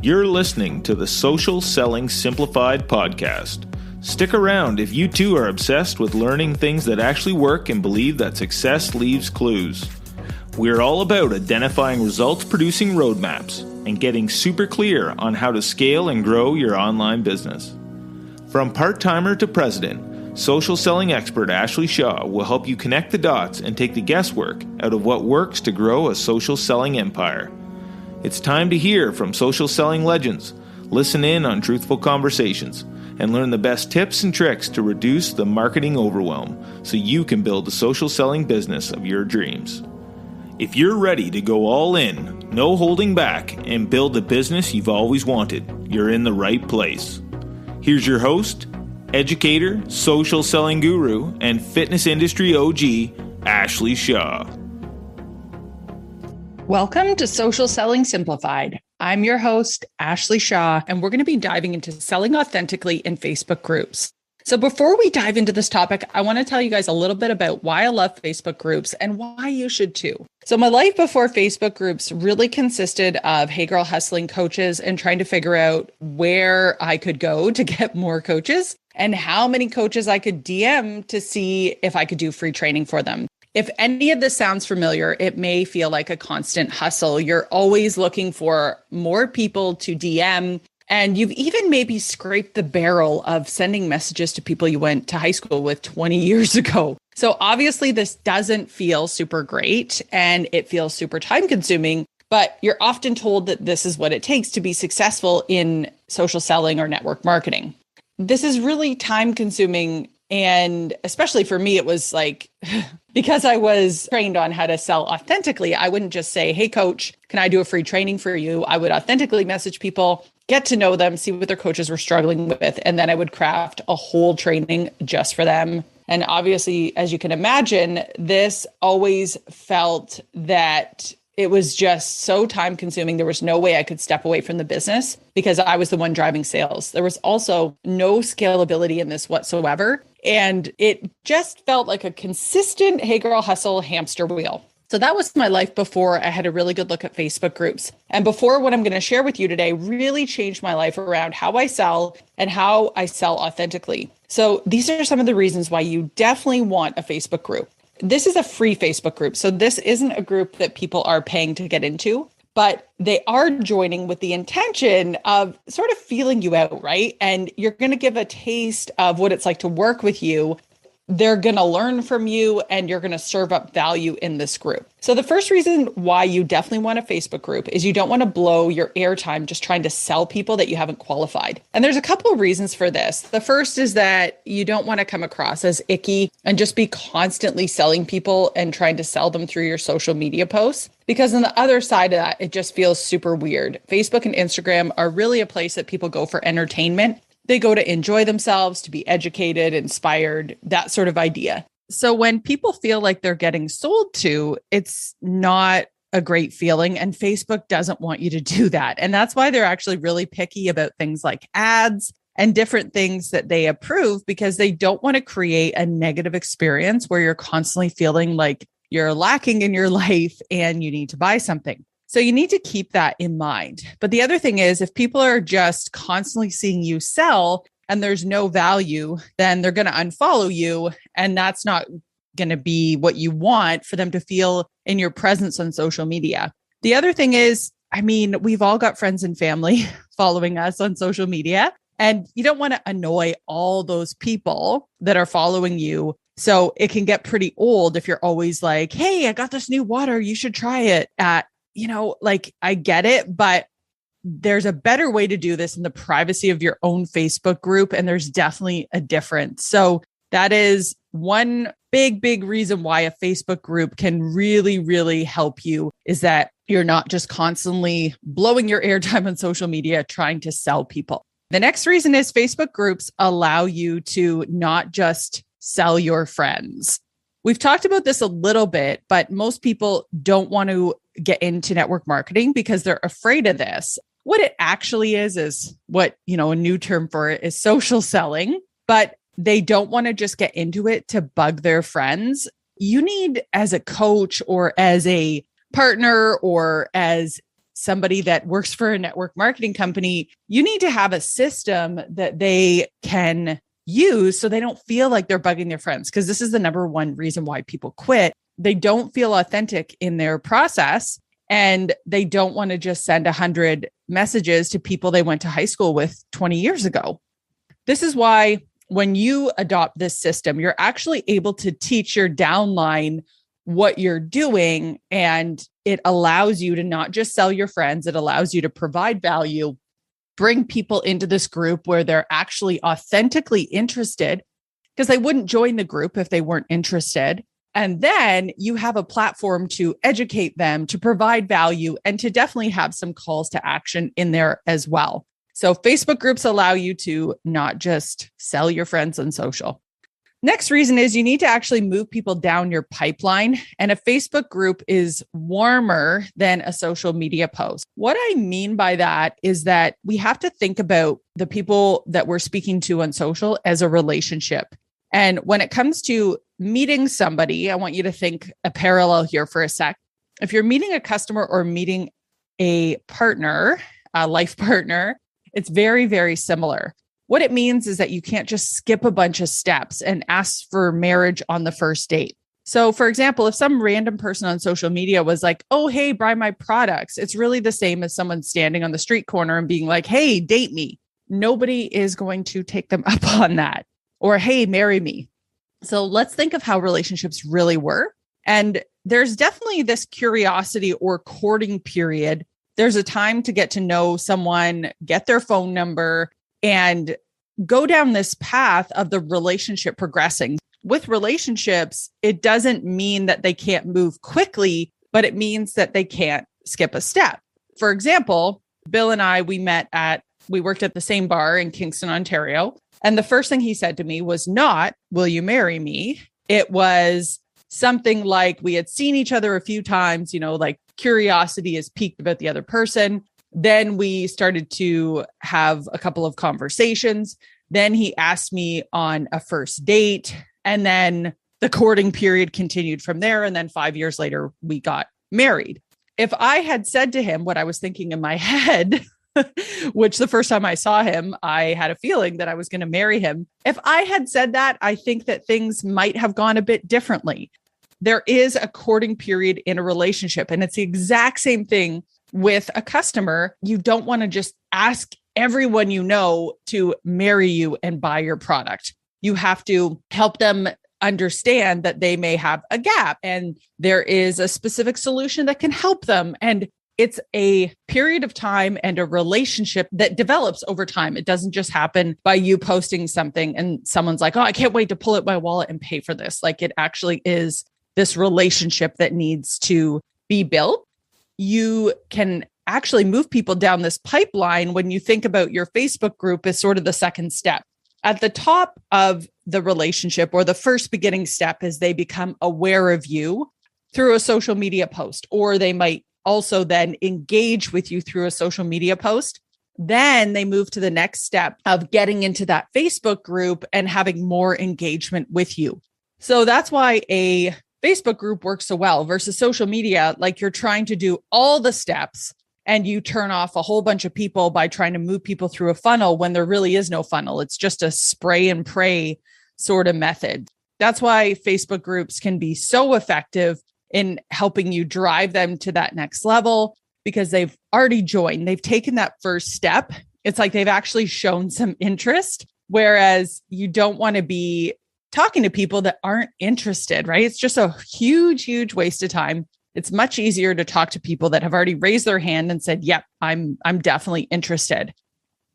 You're listening to the Social Selling Simplified podcast. Stick around if you too are obsessed with learning things that actually work and believe that success leaves clues. We're all about identifying results-producing roadmaps and getting super clear on how to scale and grow your online business. From part-timer to president, social selling expert Ashley Shaw will help you connect the dots and take the guesswork out of what works to grow a social selling empire. It's time to hear from social selling legends, listen in on truthful conversations, and learn the best tips and tricks to reduce the marketing overwhelm so you can build the social selling business of your dreams. If you're ready to go all in, no holding back, and build the business you've always wanted, you're in the right place. Here's your host, educator, social selling guru, and fitness industry OG, Ashley Shaw. Welcome to Social Selling Simplified. I'm your host, Ashley Shaw, and we're going to be diving into selling authentically in Facebook groups. So before we dive into this topic, I want to tell you guys a little bit about why I love Facebook groups and why you should too. So my life before Facebook groups really consisted of Hey Girl hustling coaches and trying to figure out where I could go to get more coaches and how many coaches I could DM to see if I could do free training for them. If any of this sounds familiar, it may feel like a constant hustle. You're always looking for more people to DM, and you've even maybe scraped the barrel of sending messages to people you went to high school with 20 years ago. So obviously this doesn't feel super great and it feels super time consuming, but you're often told that this is what it takes to be successful in social selling or network marketing. This is really time consuming. And especially for me, it was like, because I was trained on how to sell authentically, I wouldn't just say, hey, coach, can I do a free training for you? I would authentically message people, get to know them, see what their coaches were struggling with. And then I would craft a whole training just for them. And obviously, as you can imagine, this always felt that it was just so time consuming. There was no way I could step away from the business because I was the one driving sales. There was also no scalability in this whatsoever. And it just felt like a consistent, hey girl hustle hamster wheel. So that was my life before I had a really good look at Facebook groups. And before what I'm going to share with you today really changed my life around how I sell and how I sell authentically. So these are some of the reasons why you definitely want a Facebook group. This is a free Facebook group. So this isn't a group that people are paying to get into, but they are joining with the intention of sort of feeling you out, right? And you're going to give a taste of what it's like to work with you. They're going to learn from you and you're going to serve up value in this group. So the first reason why you definitely want a Facebook group is you don't want to blow your airtime just trying to sell people that you haven't qualified. And there's a couple of reasons for this. The first is that you don't want to come across as icky and just be constantly selling people and trying to sell them through your social media posts. Because on the other side of that, it just feels super weird. Facebook and Instagram are really a place that people go for entertainment. They go to enjoy themselves, to be educated, inspired, that sort of idea. So when people feel like they're getting sold to, it's not a great feeling. And Facebook doesn't want you to do that. And that's why they're actually really picky about things like ads and different things that they approve, because they don't want to create a negative experience where you're constantly feeling like you're lacking in your life and you need to buy something. So you need to keep that in mind. But the other thing is, if people are just constantly seeing you sell and there's no value, then they're going to unfollow you. And that's not going to be what you want for them to feel in your presence on social media. The other thing is, we've all got friends and family following us on social media, and you don't want to annoy all those people that are following you. So it can get pretty old if you're always like, hey, I got this new water, you should try it I get it, but there's a better way to do this in the privacy of your own Facebook group. And there's definitely a difference. So that is one big reason why a Facebook group can really, really help you, is that you're not just constantly blowing your airtime on social media trying to sell people. The next reason is Facebook groups allow you to not just sell your friends. We've talked about this a little bit, but most people don't want to get into network marketing because they're afraid of this. What it actually is what, a new term for it is social selling, but they don't want to just get into it to bug their friends. You need, as a coach or as a partner or as somebody that works for a network marketing company, you need to have a system that they can use so they don't feel like they're bugging their friends. Because this is the number one reason why people quit. They don't feel authentic in their process, and they don't want to just send 100 messages to people they went to high school with 20 years ago. This is why when you adopt this system, you're actually able to teach your downline what you're doing, and it allows you to not just sell your friends. It allows you to provide value, bring people into this group where they're actually authentically interested, because they wouldn't join the group if they weren't interested. And then you have a platform to educate them, to provide value, and to definitely have some calls to action in there as well. So Facebook groups allow you to not just sell your friends on social. Next reason is you need to actually move people down your pipeline. And a Facebook group is warmer than a social media post. What I mean by that is that we have to think about the people that we're speaking to on social as a relationship. And when it comes to meeting somebody, I want you to think a parallel here for a sec. If you're meeting a customer or meeting a partner, a life partner, it's very, very similar. What it means is that you can't just skip a bunch of steps and ask for marriage on the first date. So for example, if some random person on social media was like, oh, hey, buy my products, it's really the same as someone standing on the street corner and being like, hey, date me. Nobody is going to take them up on that. Or, hey, marry me. So let's think of how relationships really work. And there's definitely this curiosity or courting period. There's a time to get to know someone, get their phone number, and go down this path of the relationship progressing. With relationships, it doesn't mean that they can't move quickly, but it means that they can't skip a step. For example, Bill and I, we worked at the same bar in Kingston, Ontario. And the first thing he said to me was not, will you marry me? It was something like we had seen each other a few times, like curiosity is piqued about the other person. Then we started to have a couple of conversations. Then he asked me on a first date. And then the courting period continued from there. And then 5 years later, we got married. If I had said to him what I was thinking in my head, which the first time I saw him, I had a feeling that I was going to marry him. If I had said that, I think that things might have gone a bit differently. There is a courting period in a relationship, and it's the exact same thing with a customer. You don't want to just ask everyone you know to marry you and buy your product. You have to help them understand that they may have a gap and there is a specific solution that can help them. And it's a period of time and a relationship that develops over time. It doesn't just happen by you posting something and someone's like, oh, I can't wait to pull out my wallet and pay for this. Like, it actually is this relationship that needs to be built. You can actually move people down this pipeline when you think about your Facebook group as sort of the second step. At the top of the relationship, or the first beginning step, is they become aware of you through a social media post, or they might also then engage with you through a social media post. Then they move to the next step of getting into that Facebook group and having more engagement with you. So that's why a Facebook group works so well versus social media. Like, you're trying to do all the steps and you turn off a whole bunch of people by trying to move people through a funnel when there really is no funnel. It's just a spray and pray sort of method. That's why Facebook groups can be so effective in helping you drive them to that next level, because they've already joined. They've taken that first step. It's like they've actually shown some interest, whereas you don't want to be talking to people that aren't interested, right? It's just a huge, huge waste of time. It's much easier to talk to people that have already raised their hand and said, yep, I'm definitely interested.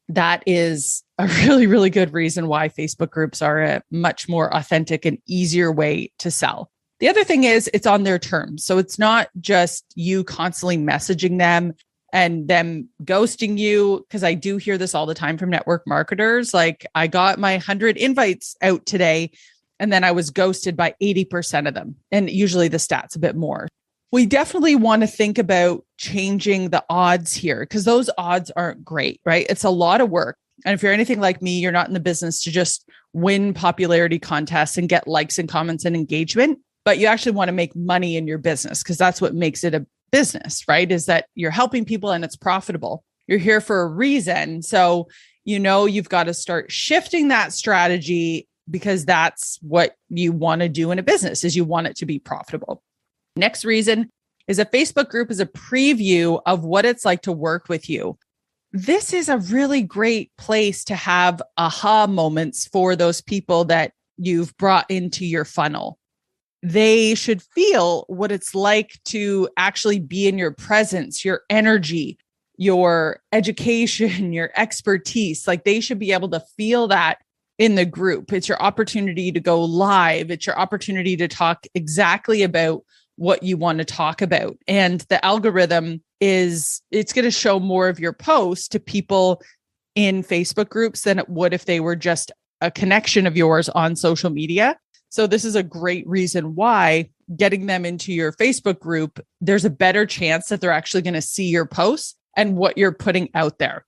That is a really, really good reason why Facebook groups are a much more authentic and easier way to sell. The other thing is it's on their terms. So it's not just you constantly messaging them and them ghosting you, because I do hear this all the time from network marketers. Like, I got my 100 invites out today, and then I was ghosted by 80% of them. And usually the stats a bit more. We definitely want to think about changing the odds here, because those odds aren't great, right? It's a lot of work. And if you're anything like me, you're not in the business to just win popularity contests and get likes and comments and engagement, but you actually want to make money in your business, because that's what makes it a business, right? Is that you're helping people and it's profitable. You're here for a reason. So, you've got to start shifting that strategy because that's what you want to do in a business is you want it to be profitable. Next reason is a Facebook group is a preview of what it's like to work with you. This is a really great place to have aha moments for those people that you've brought into your funnel. They should feel what it's like to actually be in your presence, your energy, your education, your expertise. Like they should be able to feel that in the group. It's your opportunity to go live. It's your opportunity to talk exactly about what you want to talk about. And the algorithm it's going to show more of your posts to people in Facebook groups than it would if they were just a connection of yours on social media. So this is a great reason why getting them into your Facebook group, there's a better chance that they're actually going to see your posts and what you're putting out there.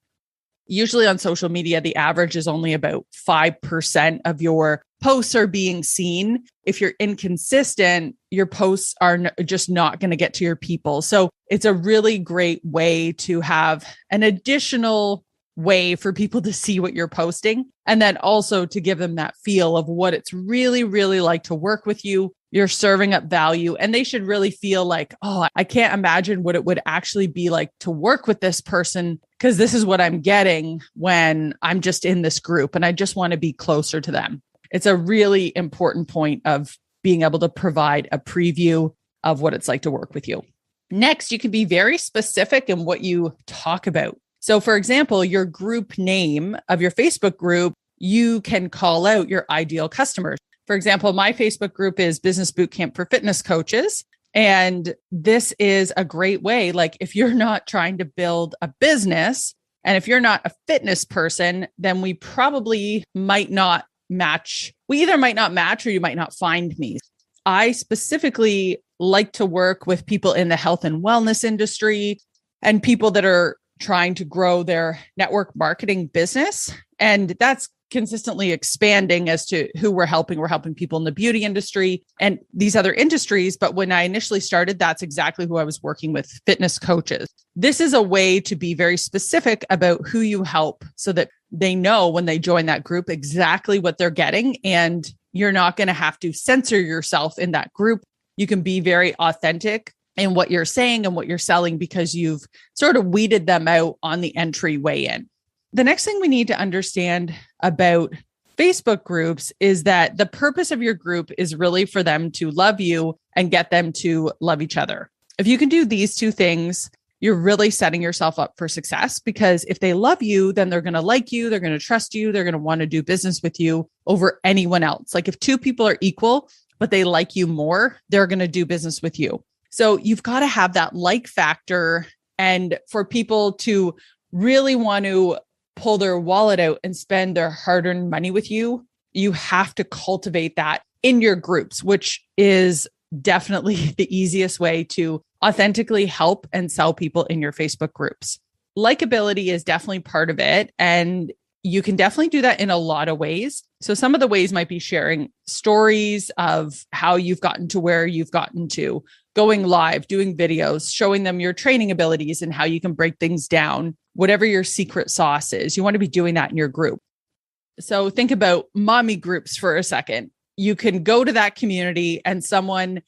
Usually on social media, the average is only about 5% of your posts are being seen. If you're inconsistent, your posts are just not going to get to your people. So it's a really great way to have an additional way for people to see what you're posting. And then also to give them that feel of what it's really, really like to work with you. You're serving up value and they should really feel like, oh, I can't imagine what it would actually be like to work with this person because this is what I'm getting when I'm just in this group and I just want to be closer to them. It's a really important point of being able to provide a preview of what it's like to work with you. Next, you can be very specific in what you talk about. So for example, your group name of your Facebook group, you can call out your ideal customers. For example, my Facebook group is Business Bootcamp for Fitness Coaches. And this is a great way. Like if you're not trying to build a business and if you're not a fitness person, then we probably might not match. We either might not match or you might not find me. I specifically like to work with people in the health and wellness industry and people that are trying to grow their network marketing business. And that's consistently expanding as to who we're helping. We're helping people in the beauty industry and these other industries. But when I initially started, that's exactly who I was working with, fitness coaches. This is a way to be very specific about who you help so that they know when they join that group exactly what they're getting. And you're not going to have to censor yourself in that group. You can be very authentic in what you're saying and what you're selling because you've sort of weeded them out on the entryway in. The next thing we need to understand about Facebook groups is that the purpose of your group is really for them to love you and get them to love each other. If you can do these two things, you're really setting yourself up for success because if they love you, then they're going to like you, they're going to trust you, they're going to want to do business with you over anyone else. Like if two people are equal, but they like you more, they're going to do business with you. So you've got to have that like factor. And for people to really want to pull their wallet out and spend their hard-earned money with you, you have to cultivate that in your groups, which is definitely the easiest way to authentically help and sell people in your Facebook groups. Likability is definitely part of it. And you can definitely do that in a lot of ways. So some of the ways might be sharing stories of how you've gotten to where you've gotten to, going live, doing videos, showing them your training abilities and how you can break things down, whatever your secret sauce is. You want to be doing that in your group. So think about mommy groups for a second. You can go to that community and someone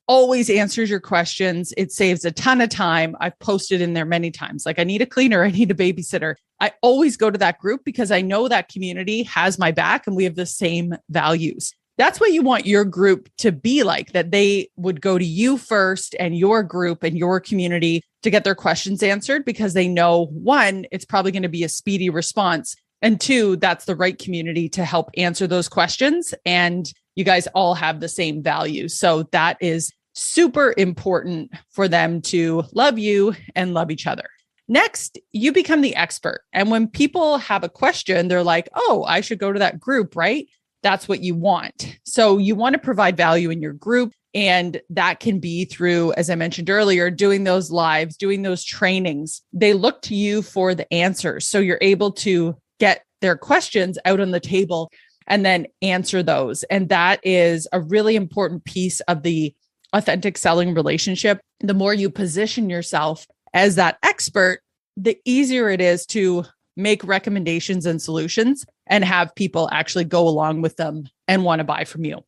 always answers your questions. It saves a ton of time. I've posted in there many times. Like I need a cleaner, I need a babysitter. I always go to that group because I know that community has my back and we have the same values. That's what you want your group to be like, that they would go to you first and your group and your community to get their questions answered because they know, one, it's probably going to be a speedy response. And two, that's the right community to help answer those questions. And you guys all have the same values. So that is super important for them to love you and love each other. Next, you become the expert. And when people have a question, they're like, oh, I should go to that group, right? That's what you want. So you want to provide value in your group. And that can be through, as I mentioned earlier, doing those lives, doing those trainings. They look to you for the answers. So you're able to get their questions out on the table and then answer those. And that is a really important piece of the authentic selling relationship, the more you position yourself as that expert, the easier it is to make recommendations and solutions and have people actually go along with them and want to buy from you.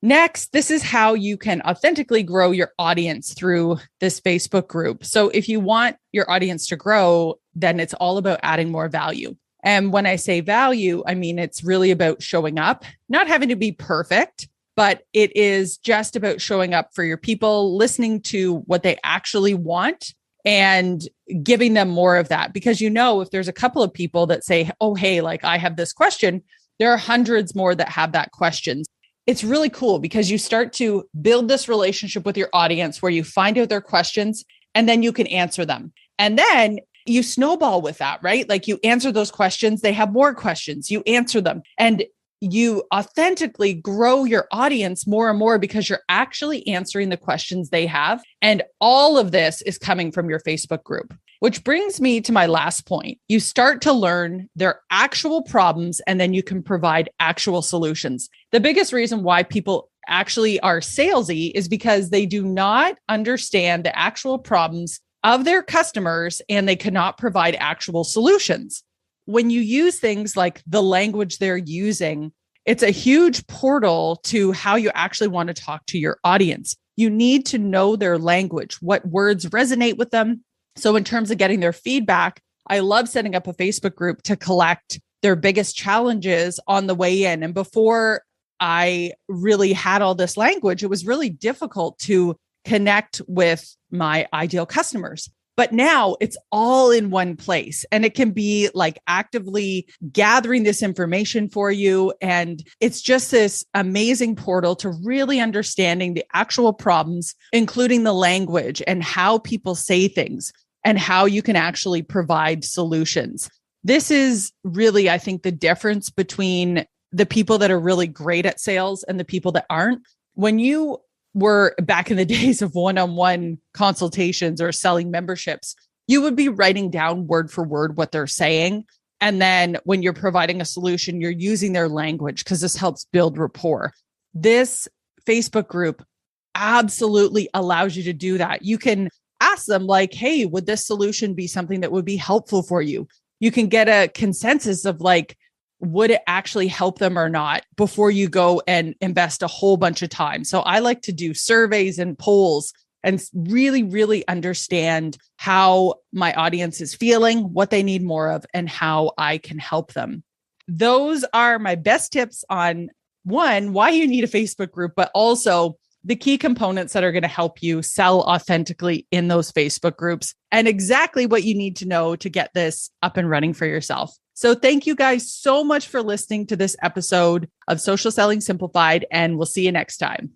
Next, this is how you can authentically grow your audience through this Facebook group. So if you want your audience to grow, then it's all about adding more value. And when I say value, I mean, it's really about showing up, not having to be perfect, but it is just about showing up for your people, listening to what they actually want and giving them more of that. Because if there's a couple of people that say, oh, hey, like I have this question, there are hundreds more that have that question. It's really cool because you start to build this relationship with your audience where you find out their questions and then you can answer them. And then you snowball with that, right? Like you answer those questions, they have more questions, you answer them, and you authentically grow your audience more and more because you're actually answering the questions they have. And all of this is coming from your Facebook group, which brings me to my last point. You start to learn their actual problems, and then you can provide actual solutions. The biggest reason why people actually are salesy is because they do not understand the actual problems of their customers and they cannot provide actual solutions. When you use things like the language they're using, it's a huge portal to how you actually want to talk to your audience. You need to know their language, what words resonate with them. So in terms of getting their feedback, I love setting up a Facebook group to collect their biggest challenges on the way in. And before I really had all this language, it was really difficult to connect with my ideal customers. But now it's all in one place, and it can be like actively gathering this information for you. And it's just this amazing portal to really understanding the actual problems, including the language and how people say things and how you can actually provide solutions. This is really, I think, the difference between the people that are really great at sales and the people that aren't. When you were back in the days of one-on-one consultations or selling memberships, you would be writing down word for word what they're saying. And then when you're providing a solution, you're using their language because this helps build rapport. This Facebook group absolutely allows you to do that. You can ask them like, hey, would this solution be something that would be helpful for you? You can get a consensus of like, would it actually help them or not before you go and invest a whole bunch of time. So I like to do surveys and polls and really, really understand how my audience is feeling, what they need more of, and how I can help them. Those are my best tips on one, why you need a Facebook group, but also the key components that are going to help you sell authentically in those Facebook groups and exactly what you need to know to get this up and running for yourself. So thank you guys so much for listening to this episode of Social Selling Simplified, and we'll see you next time.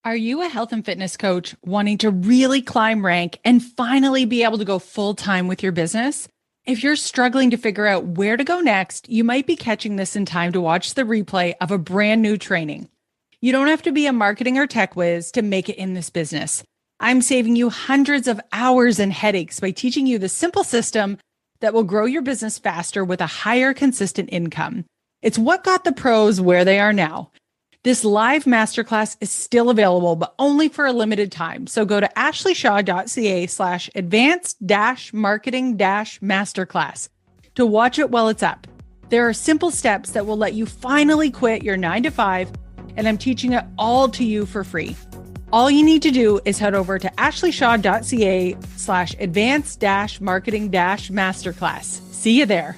Are you a health and fitness coach wanting to really climb rank and finally be able to go full-time with your business? If you're struggling to figure out where to go next, you might be catching this in time to watch the replay of a brand new training. You don't have to be a marketing or tech whiz to make it in this business. I'm saving you hundreds of hours and headaches by teaching you the simple system that will grow your business faster with a higher consistent income. It's what got the pros where they are now. This live masterclass is still available, but only for a limited time. So go to ashleyshaw.ca/advanced-marketing-masterclass to watch it while it's up. There are simple steps that will let you finally quit your 9-to-5, and I'm teaching it all to you for free. All you need to do is head over to ashleyshaw.ca/advanced-marketing-masterclass. See you there.